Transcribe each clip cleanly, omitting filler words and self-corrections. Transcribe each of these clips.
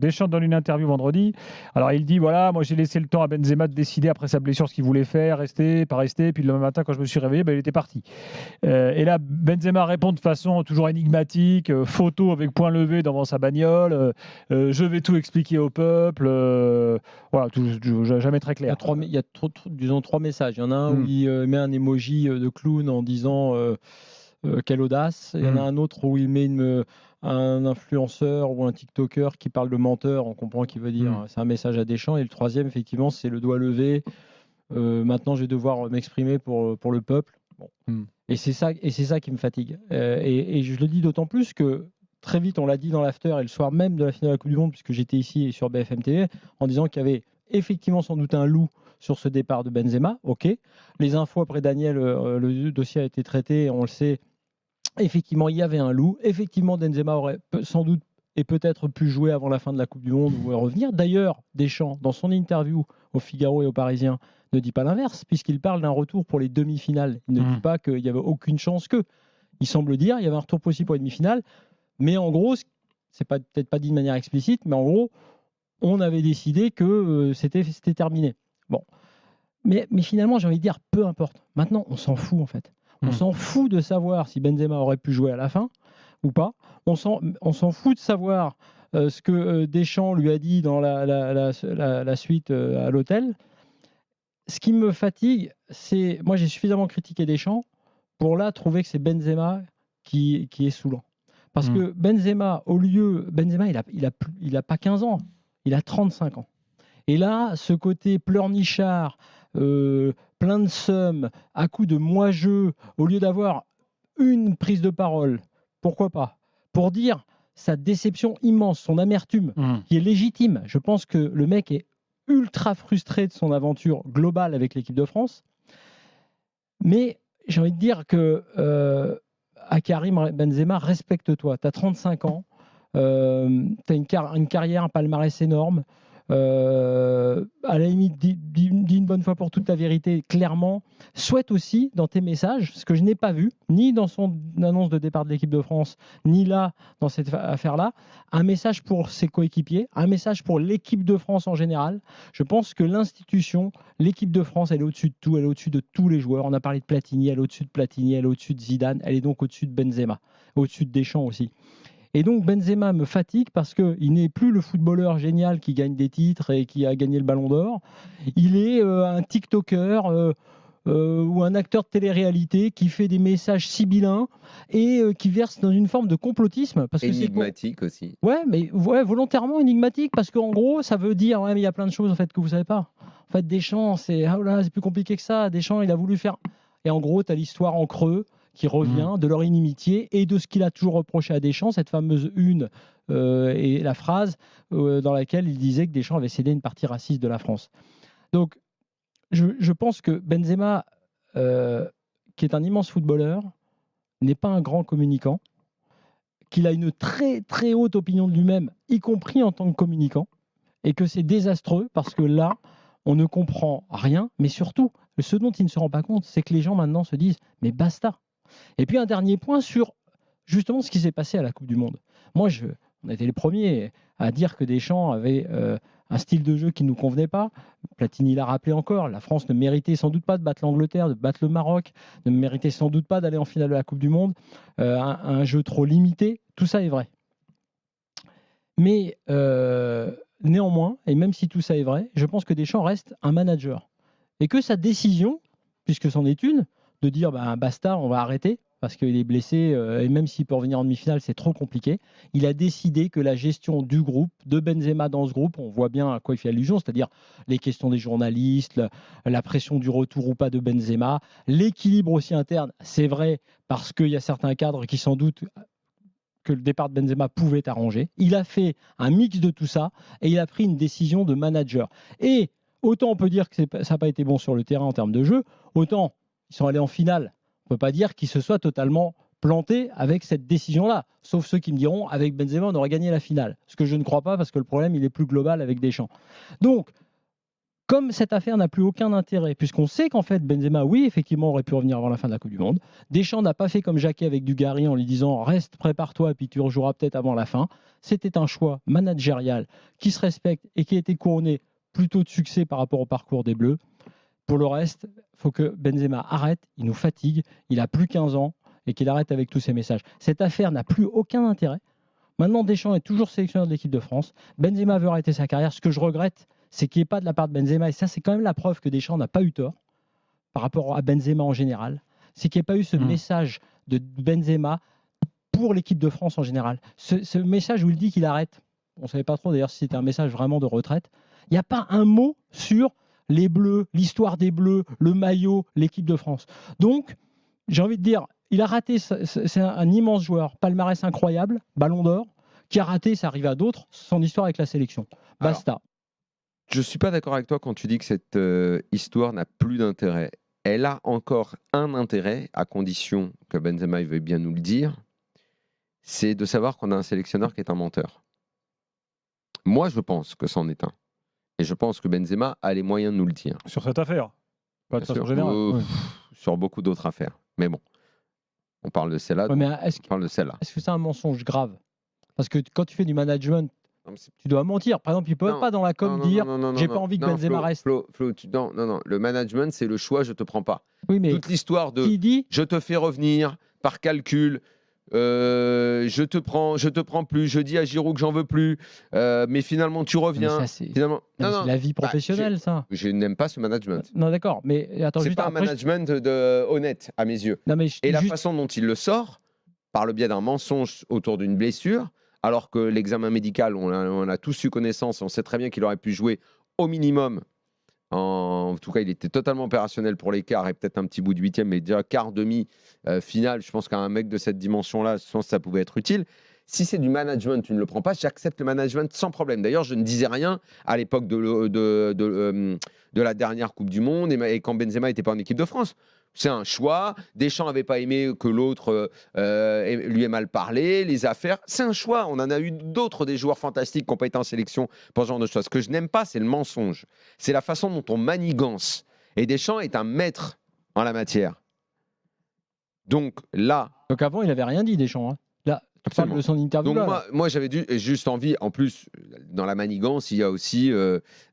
Deschamps donne une interview vendredi. Alors il dit voilà, moi j'ai laissé le temps à Benzema de décider après sa blessure ce qu'il voulait faire, rester, pas rester. Puis le lendemain matin, quand je me suis réveillé, il était parti. Et là, Benzema répond de façon toujours énigmatique, photo avec point levé devant sa bagnole. Je vais tout expliquer au peuple. Voilà, jamais très clair. Il y a disons, 3 messages. Il y en a un où il met un emoji de clown en disant quelle audace. Il y en a un autre où il met un influenceur ou un TikToker qui parle de menteur. On comprend qu'il veut dire c'est un message à Deschamps. Et le troisième, effectivement, c'est le doigt levé. Maintenant, je vais devoir m'exprimer pour le peuple. Bon. Et c'est ça qui me fatigue. Et je le dis d'autant plus que très vite, on l'a dit dans l'after et le soir même de la finale de la Coupe du Monde, puisque j'étais ici et sur BFM TV, en disant qu'il y avait effectivement sans doute un loup sur ce départ de Benzema. Ok. Les infos après Daniel, le dossier a été traité, on le sait. Effectivement, il y avait un loup. Effectivement, Benzema aurait sans doute et peut-être pu jouer avant la fin de la Coupe du Monde ou revenir. D'ailleurs, Deschamps, dans son interview au Figaro et au Parisien, ne dit pas l'inverse, puisqu'il parle d'un retour pour les demi-finales. Il ne dit pas qu'il n'y avait aucune chance que. Il semble dire qu'il y avait un retour possible pour les demi-finales. Mais en gros, c'est peut-être pas dit de manière explicite, mais en gros, on avait décidé que c'était terminé. Bon. Mais finalement, j'ai envie de dire, peu importe. Maintenant, on s'en fout, en fait. On s'en fout de savoir si Benzema aurait pu jouer à la fin ou pas. On s'en fout de savoir ce que Deschamps lui a dit dans la suite à l'hôtel. Ce qui me fatigue, c'est... Moi, j'ai suffisamment critiqué Deschamps pour là trouver que c'est Benzema qui est saoulant. Parce que Benzema, il a pas 15 ans, il a 35 ans. Et là, ce côté pleurnichard, plein de seum, à coup de moi-je, au lieu d'avoir une prise de parole, pourquoi pas, pour dire sa déception immense, son amertume, qui est légitime. Je pense que le mec est ultra frustré de son aventure globale avec l'équipe de France. Mais j'ai envie de dire que à Karim Benzema, respecte-toi. Tu as 35 ans, tu as une carrière, un palmarès énorme. À la limite, dis une bonne fois pour toute la vérité, clairement. Souhaite aussi, dans tes messages, ce que je n'ai pas vu, ni dans son annonce de départ de l'équipe de France, ni là, dans cette affaire-là, un message pour ses coéquipiers, un message pour l'équipe de France en général. Je pense que l'institution, l'équipe de France, elle est au-dessus de tout, elle est au-dessus de tous les joueurs. On a parlé de Platini, elle est au-dessus de Platini, elle est au-dessus de Zidane, elle est donc au-dessus de Benzema, au-dessus de Deschamps aussi. Et donc Benzema me fatigue parce qu'il n'est plus le footballeur génial qui gagne des titres et qui a gagné le Ballon d'Or. Il est un TikToker ou un acteur de télé-réalité qui fait des messages sibyllins et qui verse dans une forme de complotisme. Parce énigmatique aussi. Ouais, mais volontairement énigmatique parce qu'en gros, ça veut dire ouais, mais il y a plein de choses en fait que vous savez pas. En fait, Deschamps, c'est plus compliqué que ça. Deschamps, il a voulu faire. Et en gros, tu as l'histoire en creux qui revient de leur inimitié et de ce qu'il a toujours reproché à Deschamps, cette fameuse une et la phrase dans laquelle il disait que Deschamps avait cédé une partie raciste de la France. Donc, je pense que Benzema, qui est un immense footballeur, n'est pas un grand communicant, qu'il a une très très haute opinion de lui-même, y compris en tant que communicant, et que c'est désastreux parce que là, on ne comprend rien, mais surtout, ce dont il ne se rend pas compte, c'est que les gens maintenant se disent « mais basta ». Et puis un dernier point sur justement ce qui s'est passé à la Coupe du Monde. Moi, on a été les premiers à dire que Deschamps avait un style de jeu qui ne nous convenait pas. Platini l'a rappelé encore, la France ne méritait sans doute pas de battre l'Angleterre, de battre le Maroc, ne méritait sans doute pas d'aller en finale de la Coupe du Monde. Un jeu trop limité, tout ça est vrai. Mais néanmoins, et même si tout ça est vrai, je pense que Deschamps reste un manager. Et que sa décision, puisque c'en est une, de dire basta, on va arrêter, parce qu'il est blessé, et même s'il peut revenir en demi-finale, c'est trop compliqué. Il a décidé que la gestion du groupe, de Benzema dans ce groupe, on voit bien à quoi il fait allusion, c'est-à-dire les questions des journalistes, la pression du retour ou pas de Benzema, l'équilibre aussi interne, c'est vrai, parce qu'il y a certains cadres qui sans doute que le départ de Benzema pouvait arranger. Il a fait un mix de tout ça, et il a pris une décision de manager. Et autant on peut dire que ça n'a pas été bon sur le terrain en termes de jeu, autant ils sont allés en finale. On ne peut pas dire qu'ils se soient totalement plantés avec cette décision-là. Sauf ceux qui me diront, avec Benzema, on aurait gagné la finale. Ce que je ne crois pas, parce que le problème, il est plus global avec Deschamps. Donc, comme cette affaire n'a plus aucun intérêt, puisqu'on sait qu'en fait Benzema, oui, effectivement, aurait pu revenir avant la fin de la Coupe du Monde. Deschamps n'a pas fait comme Jacquet avec Dugarry en lui disant reste, prépare-toi, et puis tu rejoueras peut-être avant la fin. C'était un choix managérial qui se respecte et qui a été couronné plutôt de succès par rapport au parcours des Bleus. Pour le reste, il faut que Benzema arrête, il nous fatigue, il a plus 15 ans et qu'il arrête avec tous ces messages. Cette affaire n'a plus aucun intérêt. Maintenant, Deschamps est toujours sélectionneur de l'équipe de France. Benzema veut arrêter sa carrière. Ce que je regrette, c'est qu'il n'y ait pas de la part de Benzema, et ça c'est quand même la preuve que Deschamps n'a pas eu tort par rapport à Benzema en général, c'est qu'il n'y ait pas eu ce message de Benzema pour l'équipe de France en général. Ce message où il dit qu'il arrête, on ne savait pas trop d'ailleurs si c'était un message vraiment de retraite, il n'y a pas un mot sur les Bleus, l'histoire des Bleus, le maillot, l'équipe de France. Donc, j'ai envie de dire, il a raté, c'est un immense joueur, palmarès incroyable, ballon d'or, qui a raté, ça arrive à d'autres, son histoire avec la sélection. Basta. Alors, je ne suis pas d'accord avec toi quand tu dis que cette histoire n'a plus d'intérêt. Elle a encore un intérêt, à condition que Benzema veuille bien nous le dire, c'est de savoir qu'on a un sélectionneur qui est un menteur. Moi, je pense que c'en est un. Et je pense que Benzema a les moyens de nous le dire. Sur cette affaire, pas de Bien façon sûr. générale. Sur beaucoup d'autres affaires. Mais bon, on parle de celle-là. Ouais, mais on parle de celle-là. est-ce que c'est un mensonge grave? Parce que quand tu fais du management, tu dois mentir. Par exemple, il ne peut pas dans la com dire j'ai pas envie que Benzema reste. Non. Le management, c'est le choix, je te prends pas. Oui, mais toute l'histoire de qui dit je te fais revenir par calcul, je te prends plus, je dis à Giroud que j'en veux plus, mais finalement tu reviens. Mais ça, c'est Finalement, c'est la vie professionnelle, ça. Je n'aime pas ce management. Non, d'accord, mais attends, C'est juste pas un après, management honnête à mes yeux. Non, mais Et la juste- façon dont il le sort, par le biais d'un mensonge autour d'une blessure, alors que l'examen médical, on a tous eu connaissance, on sait très bien qu'il aurait pu jouer au minimum. En tout cas, il était totalement opérationnel pour les quarts et peut-être un petit bout de huitième, mais déjà quart, demi, finale. Je pense qu'un mec de cette dimension-là, je pense que ça pouvait être utile. Si c'est du management, tu ne le prends pas, j'accepte le management sans problème. D'ailleurs, je ne disais rien à l'époque de la dernière Coupe du Monde et quand Benzema n'était pas en équipe de France. C'est un choix. Deschamps n'avait pas aimé que l'autre lui ait mal parlé. Les affaires, c'est un choix. On en a eu d'autres, des joueurs fantastiques qui n'ont pas été en sélection pour ce genre de choses. Ce que je n'aime pas, c'est le mensonge. C'est la façon dont on manigance. Et Deschamps est un maître en la matière. Donc là, Donc avant, il n'avait rien dit, Deschamps. Hein. Là, tu parles absolument. de son interview. Donc là. moi j'avais juste envie, en plus, dans la manigance, il y a aussi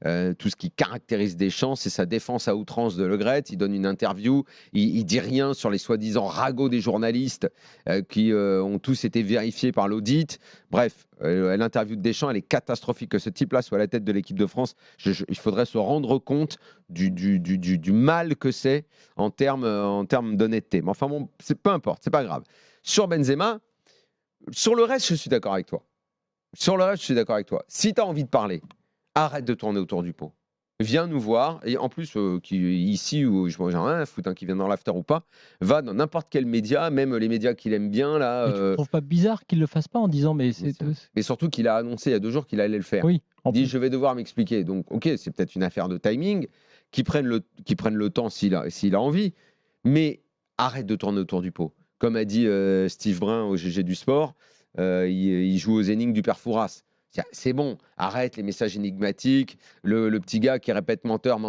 tout ce qui caractérise Deschamps, c'est sa défense à outrance de Le Gret. Il donne une interview, il dit rien sur les soi-disant ragots des journalistes qui ont tous été vérifiés par l'audit. Bref, l'interview de Deschamps, elle est catastrophique. Que ce type-là soit à la tête de l'équipe de France, il faudrait se rendre compte du mal que c'est en termes d'honnêteté. Mais enfin bon, peu importe, c'est pas grave. Sur Benzema, sur le reste, je suis d'accord avec toi. Si tu as envie de parler, arrête de tourner autour du pot. Viens nous voir. Et en plus, ici, où je n'ai rien à foutre, qui vient dans l'after ou pas, va dans n'importe quel média, même les médias qu'il aime bien. Là, Mais tu ne trouves pas bizarre qu'il ne le fasse pas en disant mais c'est. Mais surtout qu'il a annoncé il y a 2 jours qu'il allait le faire. Oui. Il dit je vais devoir m'expliquer. Donc, ok, c'est peut-être une affaire de timing. Qu'il prenne le temps s'il a envie. Mais arrête de tourner autour du pot. Comme a dit Steve Brun au GG du Sport, il joue aux énigmes du père Fouras. C'est bon, arrête les messages énigmatiques. Le petit gars qui répète menteur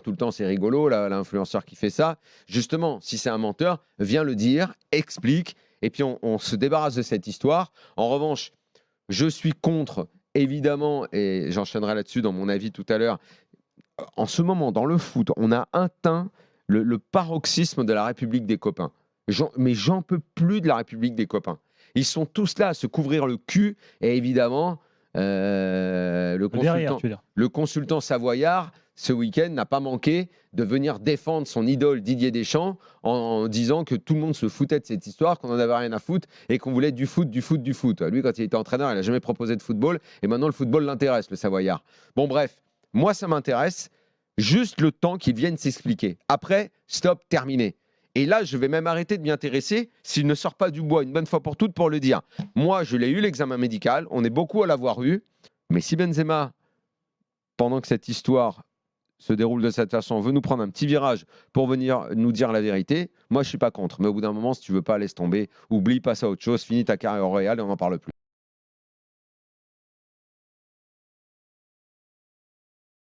tout le temps, c'est rigolo, l'influenceur qui fait ça. Justement, si c'est un menteur, viens le dire, explique, et puis on se débarrasse de cette histoire. En revanche, je suis contre, évidemment, et j'enchaînerai là-dessus dans mon avis tout à l'heure, en ce moment, dans le foot, on a atteint le paroxysme de la République des copains. Mais j'en peux plus de la République des copains. Ils sont tous là à se couvrir le cul. Et évidemment, le consultant savoyard, ce week-end, n'a pas manqué de venir défendre son idole Didier Deschamps en disant que tout le monde se foutait de cette histoire, qu'on n'en avait rien à foutre et qu'on voulait du foot. Lui, quand il était entraîneur, il n'a jamais proposé de football. Et maintenant, le football l'intéresse, le savoyard. Bon, bref, moi, ça m'intéresse. Juste le temps qu'il vienne s'expliquer. Après, stop, terminé. Et là, je vais même arrêter de m'y intéresser s'il ne sort pas du bois une bonne fois pour toutes pour le dire. Moi, je l'ai eu, l'examen médical. On est beaucoup à l'avoir eu. Mais si Benzema, pendant que cette histoire se déroule de cette façon, veut nous prendre un petit virage pour venir nous dire la vérité, moi, je ne suis pas contre. Mais au bout d'un moment, si tu ne veux pas, laisse tomber. Oublie, passe à autre chose. Finis ta carrière au Real et on n'en parle plus.